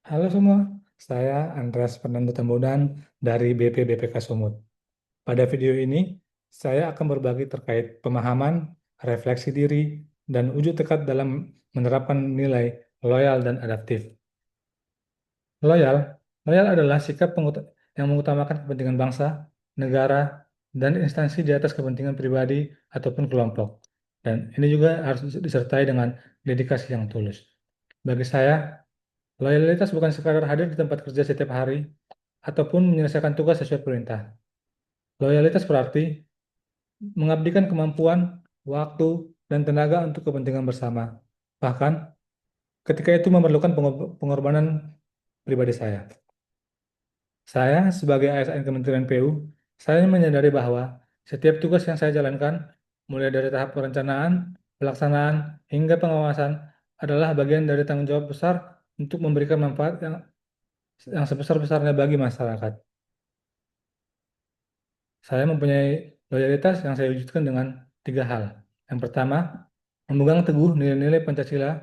Halo semua, saya Andreas Fernando Tambunan dari BPBPK Sumut. Pada video ini, saya akan berbagi terkait pemahaman, refleksi diri, dan wujud tekad dalam menerapkan nilai loyal dan adaptif. Loyal, loyal adalah sikap yang mengutamakan kepentingan bangsa, negara, dan instansi di atas kepentingan pribadi ataupun kelompok. Dan ini juga harus disertai dengan dedikasi yang tulus. Bagi saya, loyalitas bukan sekadar hadir di tempat kerja setiap hari ataupun menyelesaikan tugas sesuai perintah. Loyalitas berarti mengabdikan kemampuan, waktu, dan tenaga untuk kepentingan bersama. Bahkan ketika itu memerlukan pengorbanan pribadi saya. Saya sebagai ASN Kementerian PU, saya menyadari bahwa setiap tugas yang saya jalankan, mulai dari tahap perencanaan, pelaksanaan, hingga pengawasan, adalah bagian dari tanggung jawab besar untuk memberikan manfaat yang sebesar-besarnya bagi masyarakat. Saya mempunyai loyalitas yang saya wujudkan dengan tiga hal. Yang pertama, memegang teguh nilai-nilai Pancasila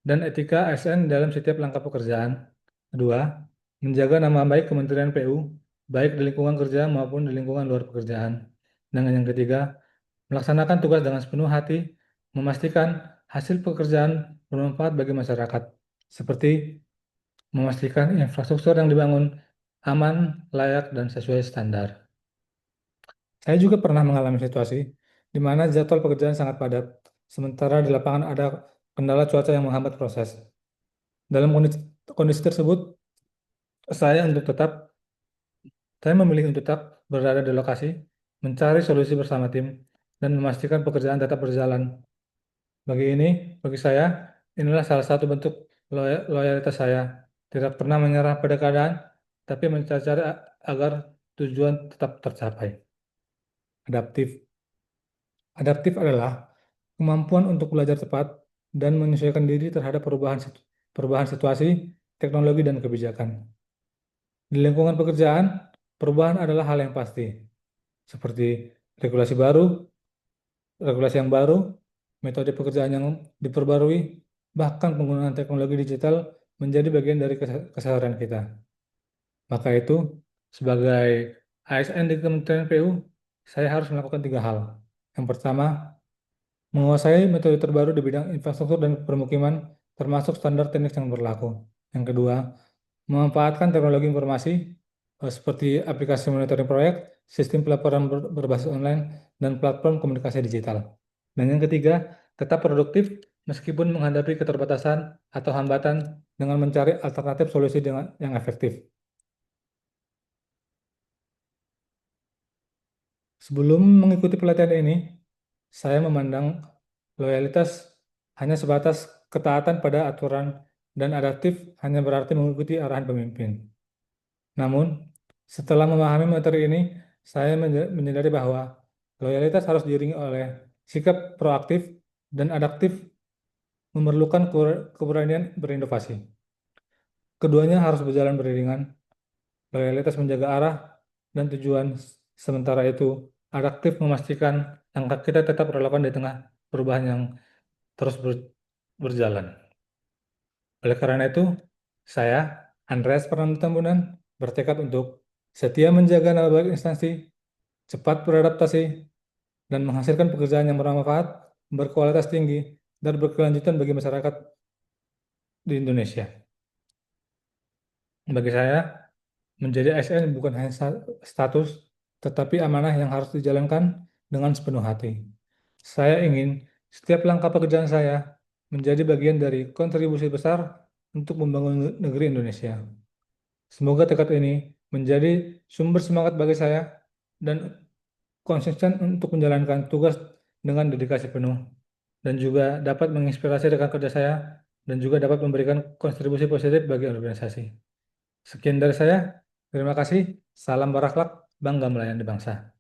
dan etika ASN dalam setiap langkah pekerjaan. Kedua, menjaga nama baik Kementerian PU, baik di lingkungan kerja maupun di lingkungan luar pekerjaan. Dan yang ketiga, melaksanakan tugas dengan sepenuh hati, memastikan hasil pekerjaan bermanfaat bagi masyarakat, seperti memastikan infrastruktur yang dibangun aman, layak, dan sesuai standar. Saya juga pernah mengalami situasi di mana jadwal pekerjaan sangat padat, sementara di lapangan ada kendala cuaca yang menghambat proses. Dalam kondisi tersebut, saya untuk tetap, saya memilih untuk tetap berada di lokasi, mencari solusi bersama tim, dan memastikan pekerjaan tetap berjalan. Bagi ini, bagi saya, inilah salah satu bentuk loyalitas saya. Tidak pernah menyerah pada keadaan, tapi mencari agar tujuan tetap tercapai. Adaptif. Adaptif adalah kemampuan untuk belajar cepat dan menyesuaikan diri terhadap perubahan situasi, teknologi, dan kebijakan. Di lingkungan pekerjaan, perubahan adalah hal yang pasti, seperti regulasi baru, regulasi yang baru, metode pekerjaan yang diperbarui, bahkan penggunaan teknologi digital menjadi bagian dari keseharian kita. Maka itu, sebagai ASN di Kementerian PU, saya harus melakukan tiga hal. Yang pertama, menguasai metode terbaru di bidang infrastruktur dan permukiman, termasuk standar teknik yang berlaku. Yang kedua, memanfaatkan teknologi informasi seperti aplikasi monitoring proyek, sistem pelaporan berbasis online, dan platform komunikasi digital. Dan yang ketiga, tetap produktif meskipun menghadapi keterbatasan atau hambatan dengan mencari alternatif solusi yang efektif. Sebelum mengikuti pelatihan ini, saya memandang loyalitas hanya sebatas ketaatan pada aturan dan adaptif hanya berarti mengikuti arahan pemimpin. Namun, setelah memahami materi ini, saya menyadari bahwa loyalitas harus diiringi oleh sikap proaktif dan adaptif memerlukan keberanian berinovasi. Keduanya harus berjalan beriringan, loyalitas menjaga arah dan tujuan, sementara itu adaptif memastikan langkah kita tetap relevan di tengah perubahan yang terus berjalan. Oleh karena itu, saya, Andreas Fernando Tambunan, bertekad untuk setia menjaga nama baik instansi, cepat beradaptasi, dan menghasilkan pekerjaan yang bermanfaat, berkualitas tinggi, dan berkelanjutan bagi masyarakat di Indonesia. Bagi saya, menjadi ASN bukan hanya status, tetapi amanah yang harus dijalankan dengan sepenuh hati. Saya ingin setiap langkah pekerjaan saya menjadi bagian dari kontribusi besar untuk membangun negeri Indonesia. Semoga tekad ini menjadi sumber semangat bagi saya dan konsisten untuk menjalankan tugas dengan dedikasi penuh dan juga dapat menginspirasi rekan kerja saya dan juga dapat memberikan kontribusi positif bagi organisasi. Sekian dari saya. Terima kasih. Salam berakhlak, bangga melayani bangsa.